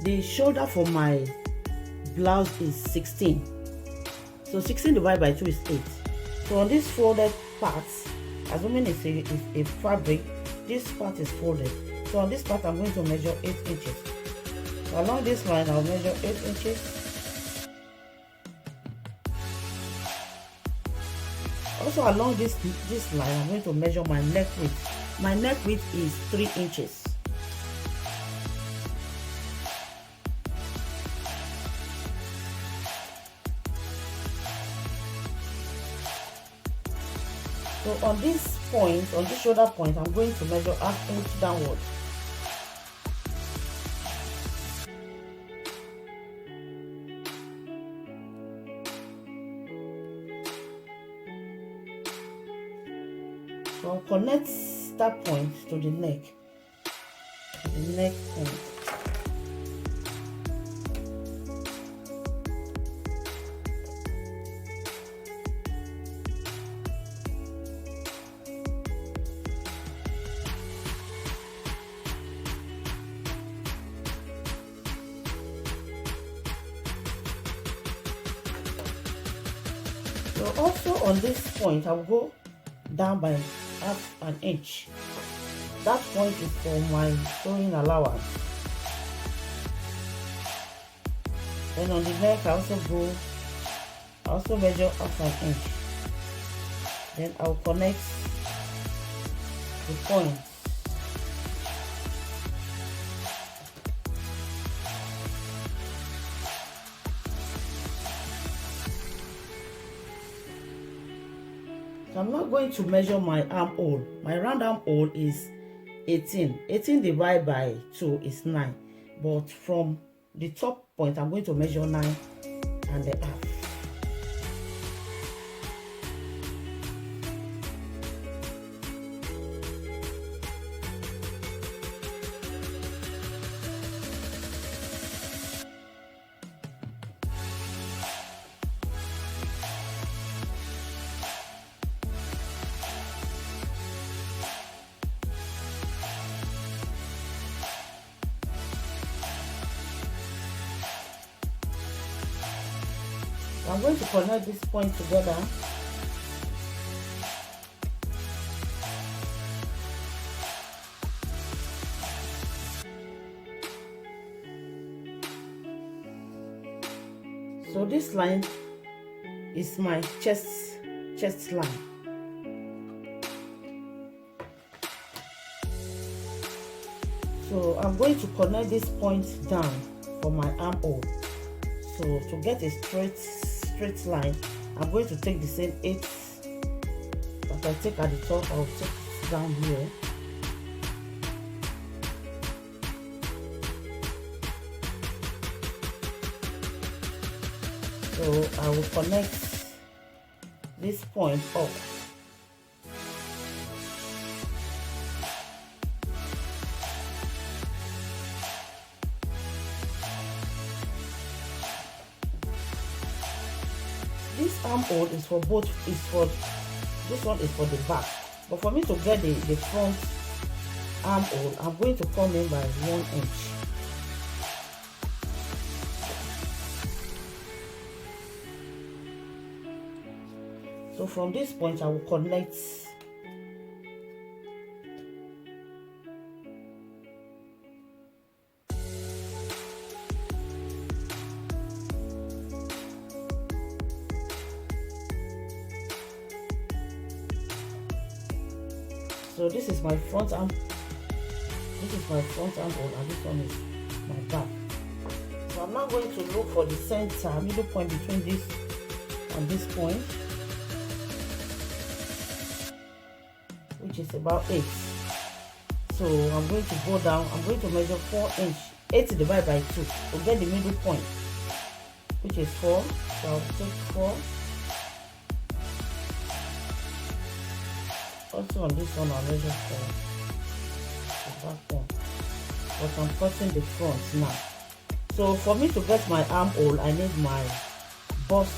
the shoulder for my blouse is 16. So 16 divided by 2 is 8. So on this folded part, assuming it's a fabric, this part is folded. So on this part, I'm going to measure 8 inches. So along this line, I'll measure 8 inches. Also along this line, I'm going to measure my neck width. My neck width is 3 inches. So on this point, on this shoulder point, I'm going to measure ½ inch downward. So I'll connect that point to the neck point. So also on this point, I'll go down by ½ inch. That point is for my sewing allowance. Then on the neck, I also measure ½ inch. Then I'll connect the points. I'm not going to measure my armhole. My round armhole is 18. 18 divided by 2 is 9. But from the top point, I'm going to measure 9.5. I'm going to connect this point together. So this line is my chest line. So I'm going to connect this point down for my armhole. So to get a straight line, I'm going to take the same 8 that I take at the top. I'll take it down here. So I will connect this point up. This armhole is for both, this one is for the back. But for me to get the front armhole, I'm going to come in by 1 inch. So from this point, I will connect so this is my front arm. This is my front armhole, and this one is my back. So I'm now going to look for the center, middle point between this and this point, which is about 8. So I'm going to go down. I'm going to measure 4 inch. 8 divided by 2 to get the middle point, which is 4. So I'll take 4. Also on this one, I'll measure 4. The back one. But I'm cutting the front now. So for me to get my armhole, I need my bust,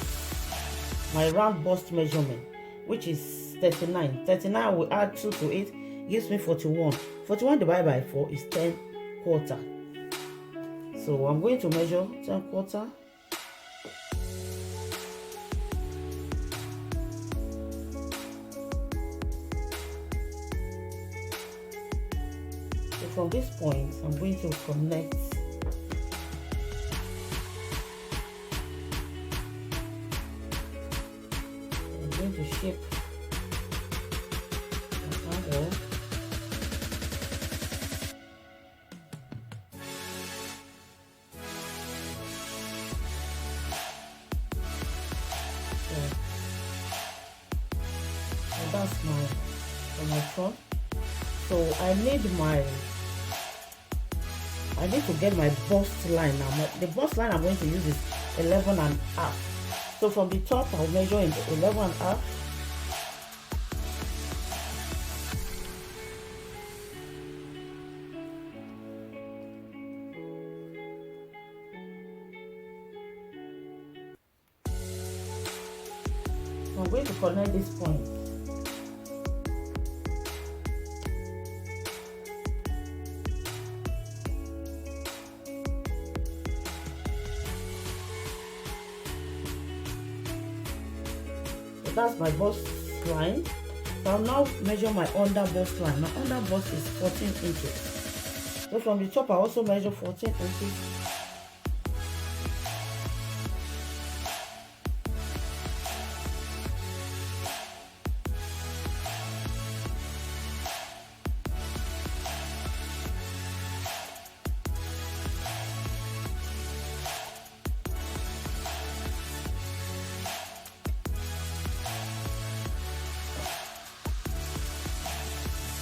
my round bust measurement, which is 39. 39 I will add 2 to it, gives me 41. 41 divided by 4 is 10 quarter. So So I'm going to measure 10/4. So from this point, I'm going to connect to shape an angle. So that's my front. So I need to get my bust line now. The bust line I'm going to use is 11.5. So from the top, I'll measure in 11.5. So I'm going to connect this point. That's my bust line. So I'll now measure my under bust line. My under bust is 14 inches. So from the top, I also measure 14 inches.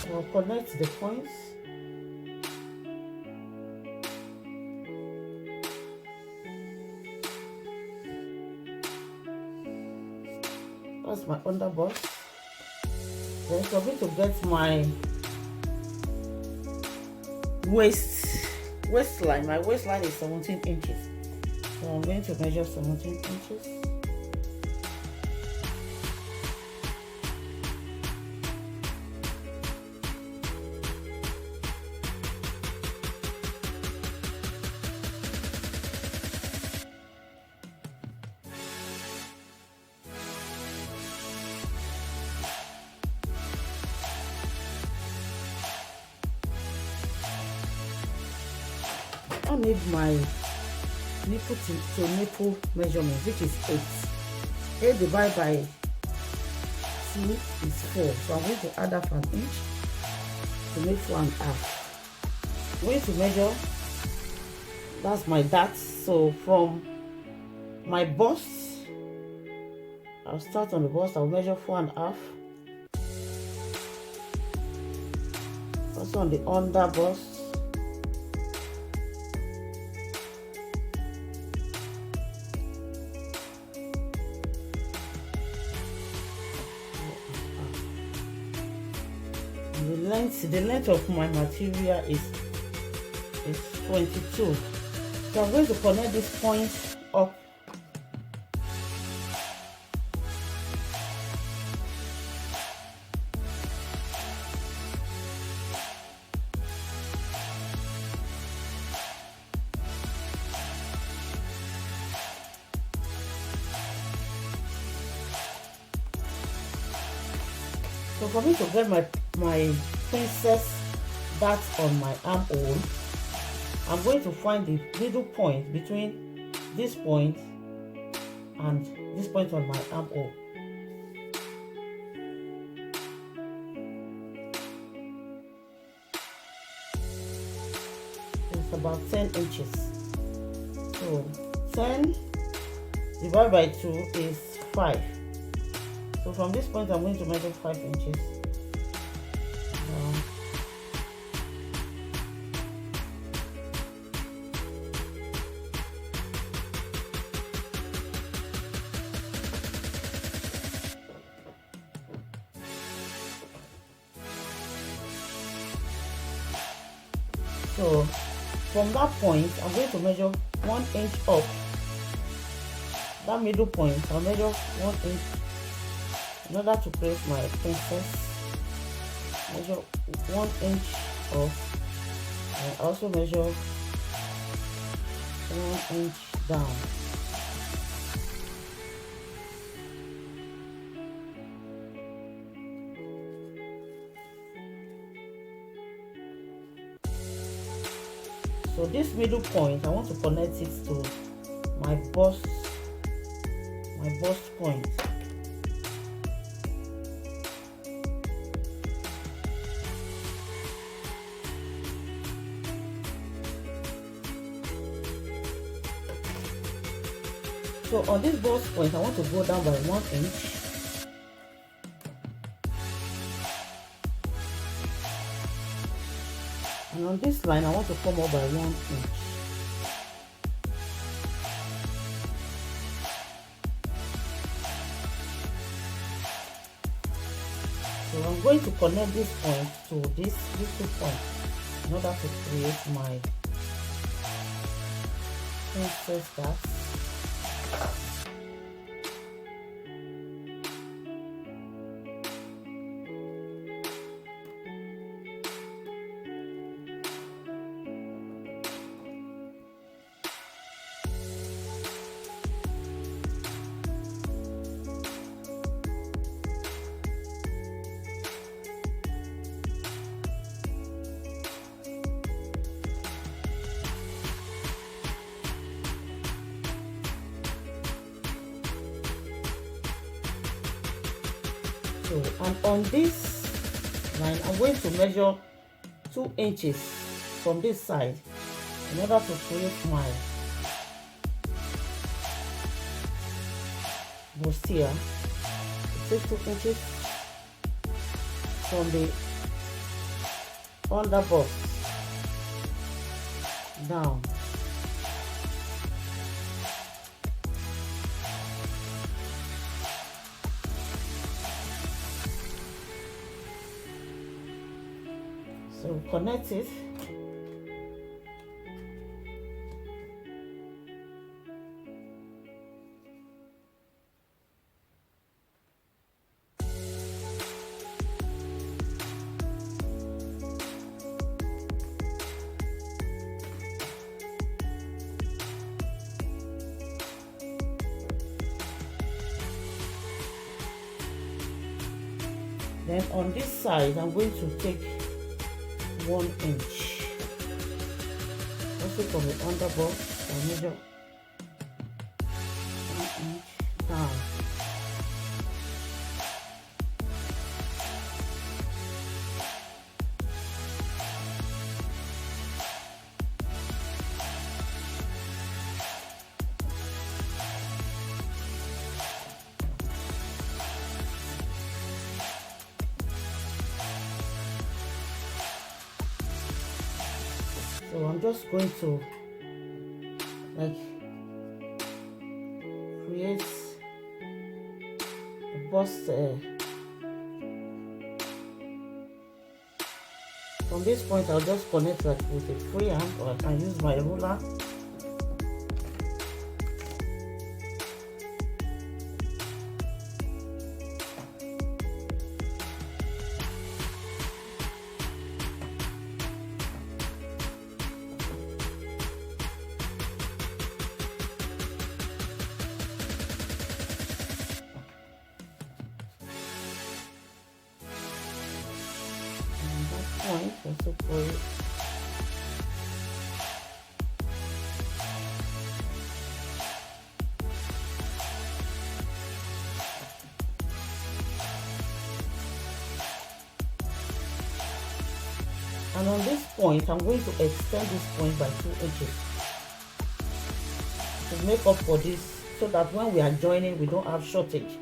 I'll connect the points. That's my under bust. Then for me to get my waistline, my waistline is 17 inches. So I'm going to measure 17 inches. I need my nipple to nipple measurement, which is 8. 8 divided by 2 is 4. So I'm going to add up an inch to make 4.5. I'm going to measure, that's my dart. So from my bust, I'll start on the bust, I'll measure 4.5. Also on the under bust, the length of my material is 22. So I'm going to connect this point up. So for me to get my princess dart on my armhole, I'm going to find the middle point between this point and this point on my armhole. It's about 10 inches. So 10 divided by 2 is 5. So from this point, I'm going to measure 5 inches. So from that point, I'm going to measure 1 inch up. That middle point, I'll measure 1 inch in order to create my princess. Measure 1 inch up, and also measure 1 inch down. So this middle point, I want to connect it to my bust point. So on this bust point, I want to go down by 1 inch. And on this line, I want to come up by 1 inch. So I'm going to connect this point to these 2 points in order to create my princess cut. So, and on this line, I'm going to measure 2 inches from this side in order to create my bustier. Take 2 inches from the under bust down. So connect it. Then on this side, I'm going to take 1 inch. Also from the under bust, I measure 1 inch down. So I'm just going to create a bust from this point. I'll just connect with a free hand, or I can use my ruler. Point also for it. And on this point, I'm going to extend this point by 2 inches to make up for this, so that when we are joining, we don't have shortage.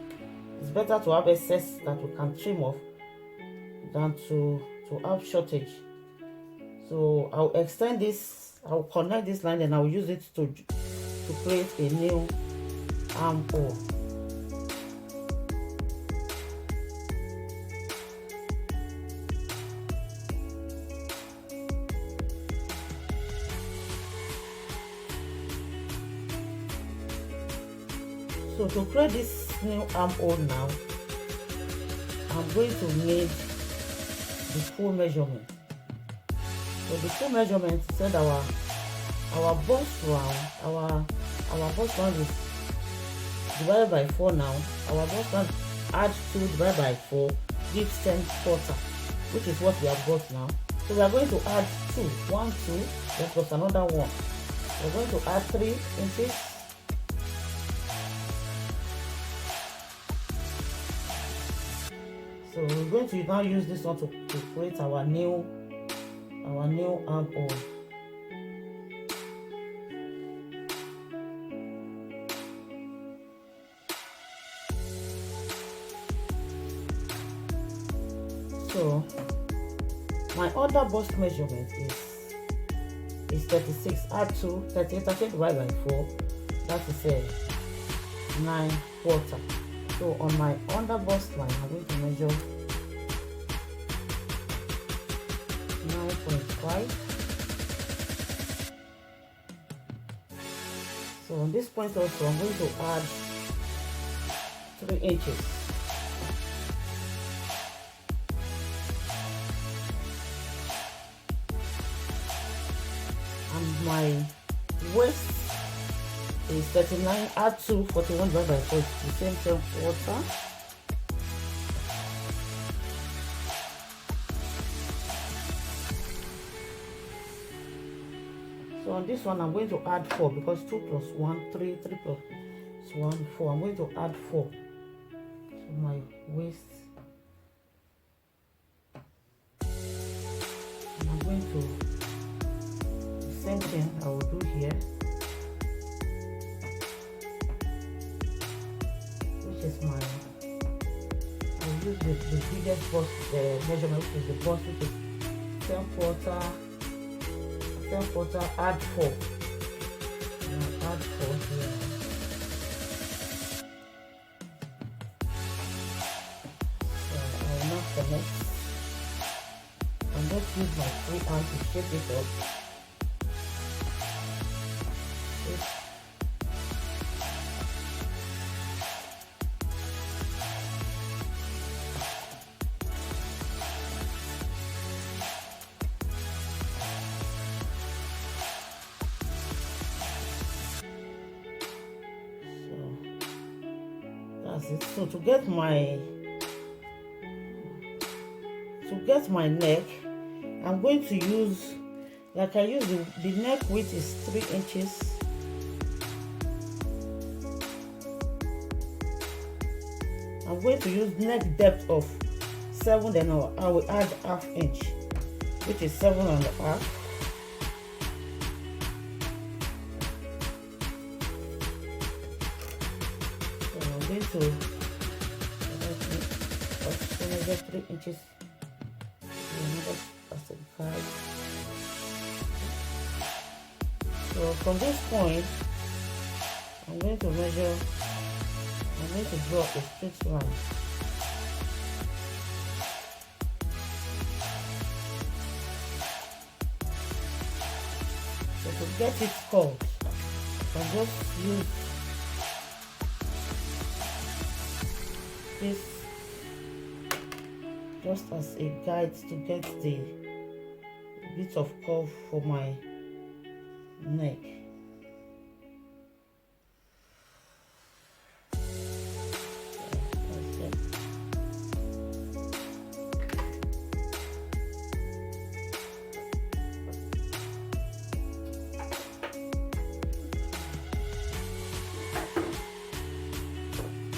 It's better to have excess that we can trim off than to have shortage. So I'll extend this, I'll connect this line, and I'll use it to create a new armhole. So to create this new armhole now, I'm going to need the full measurement. So the full measurement said our our bust round, our bust round is divided by 4 now. Our bust round add 2 divided by 4 gives 10/4, which is what we have got now. So we are going to add 2, 1, 2, then plus another 1. We're going to add 3 inches. So we're going to now use this one to create our new armhole. So my other bust measurement is 36. Add 2, 38, 38 divided by 4. That is 9/4. So on my under bust line, I'm going to measure 9.5. So on this point also, I'm going to add 3 inches. And my waist is 39. Add 2, 41 divided by 4, the same 10/4. So on this one, I'm going to add 4 because 2 plus 1, 3, 3 plus 1, 4. I'm going to add 4 to my waist. And I'm going to, the same thing I will do here, which is my, I'll use the biggest bust measurement, which is the bust, which is 10/4. 10/4, add 4. Now add 4 here. So I will not connect. And just use my free hand to shape it up. So to get my neck, I'm going to use, like I use the neck width is 3 inches. I'm going to use neck depth of 7, then I will add ½ inch, which is 7.5. So I'm going to measure 3 inches. Another plastic card. So from this point, I'm going to draw a straight line. So to get it curved, I just use this just as a guide to get the bit of curve for my neck.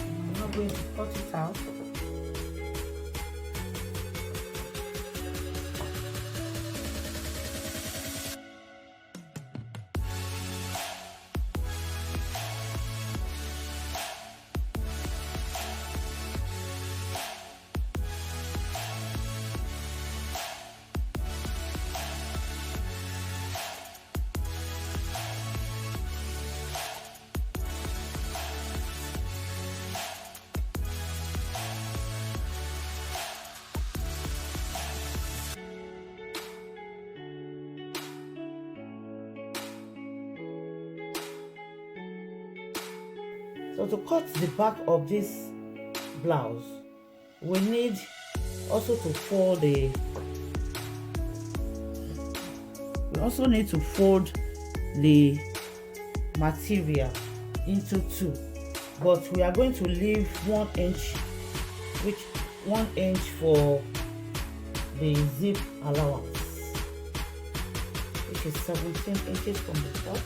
I'm not going to cut it out. So to cut the back of this blouse, we need also to fold the the material into two, but we are going to leave 1 inch, which 1 inch for the zip allowance, which is 17 inches from the top.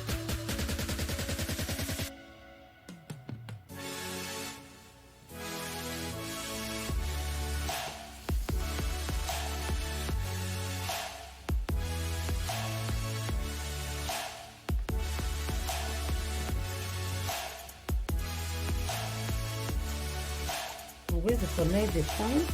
I'm going to connect the point.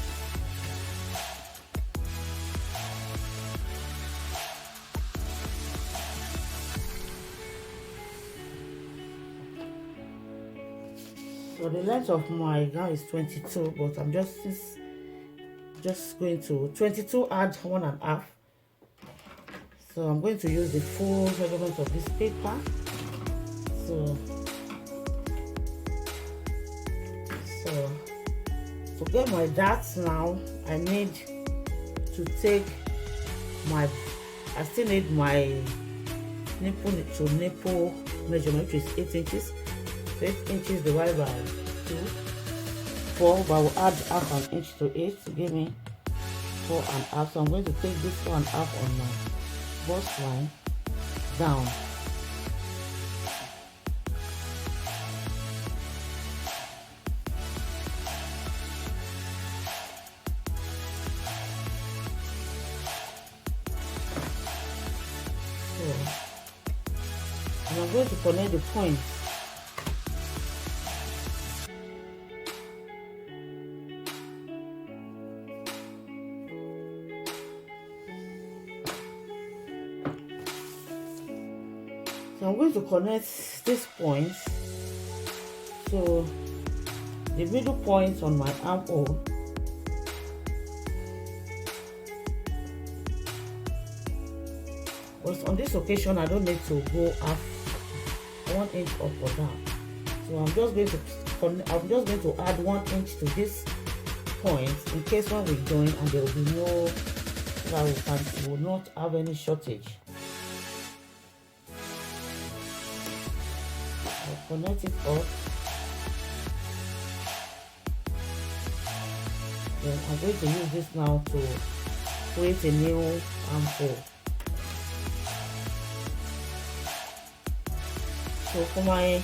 So the length of my gown is 22, but I'm just going to 22 add 1.5. So I'm going to use the full measurement of this paper. So to get my darts now, I need to take my, I still need my nipple to nipple measurement, which is 8 inches. So 8 inches divided by 2, 4, but I will add half an inch to 8 to give me 4.5. So I'm going to take this 4.5 on my bust line down. And I'm going to connect the points. So I'm going to connect these points. So the middle point on my armhole, but on this occasion I don't need to go half 1 inch up or down. So I'm just going to add 1 inch to this point in case when we join and there will be no, that we will not have any shortage. I'll connect it up. Then I'm going to use this now to create a new armhole. So for my,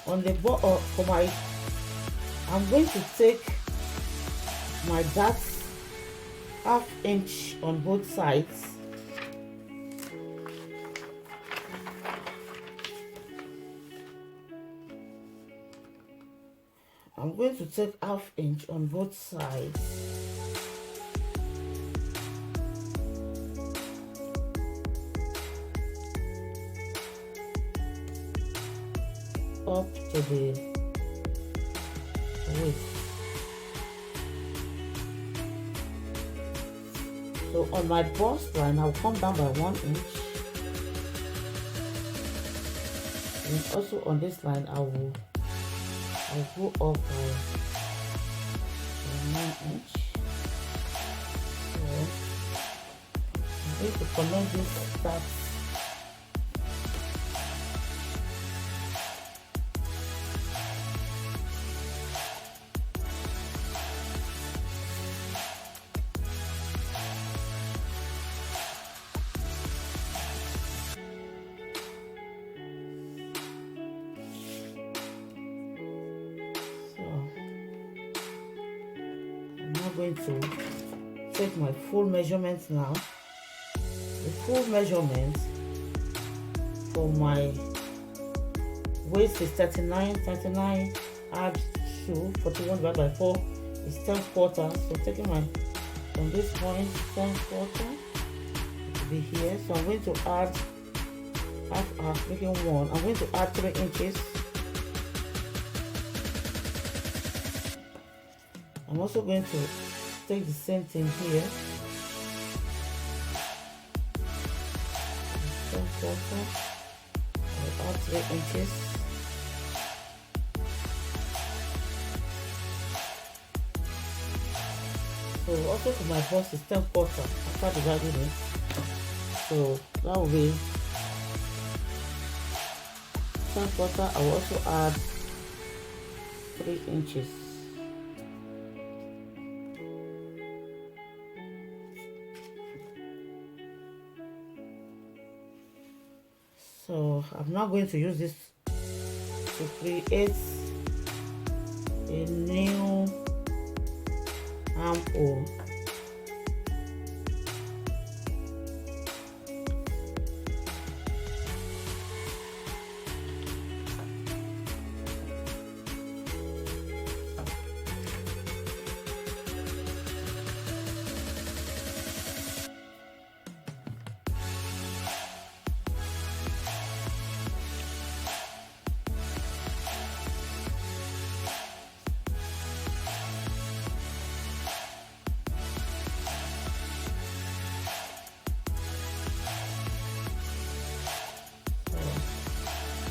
on the bottom, for my, I'm going to take my darts 1/2 inch on both sides. I'm going to take 1/2 inch on both sides. Up to the waist. So on my bust line, I'll come down by 1 inch, and also on this line, I'll go up by 1 inch. So I'm going to connect this start. Going to take my full measurements now. The full measurement for my waist is 39 add 2, 41 divided by 4 is 10/4. So taking my, from this point 10/4 to be here, so I'm going to add half, making 1. I'm going to add 3 inches. I'm also going to take the same thing here. I'll add 3 inches. So also for my bust is 10/4 after dividing it. So that will be quarter, I will also add 3 inches. So I'm now going to use this to create a new armhole.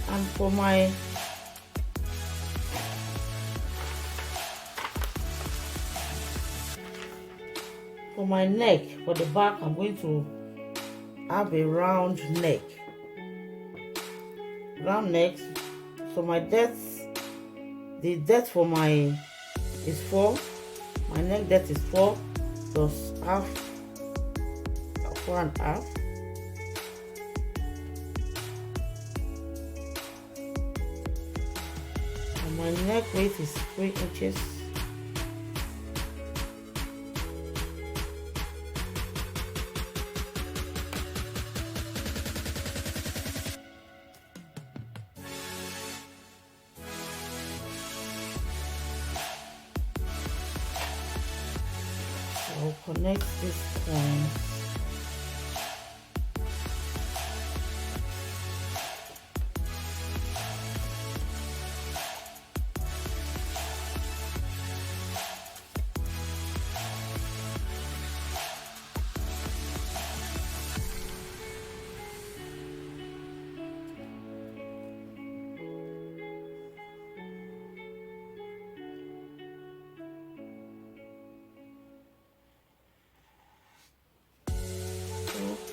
And for my neck, for the back, I'm going to have a round neck. So my depth, the depth for my is 4. My neck depth is 4 plus half, 4.5. And my neck weight is 3 inches. I'll connect this point.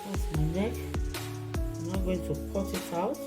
That's my neck. I'm now going to cut it out.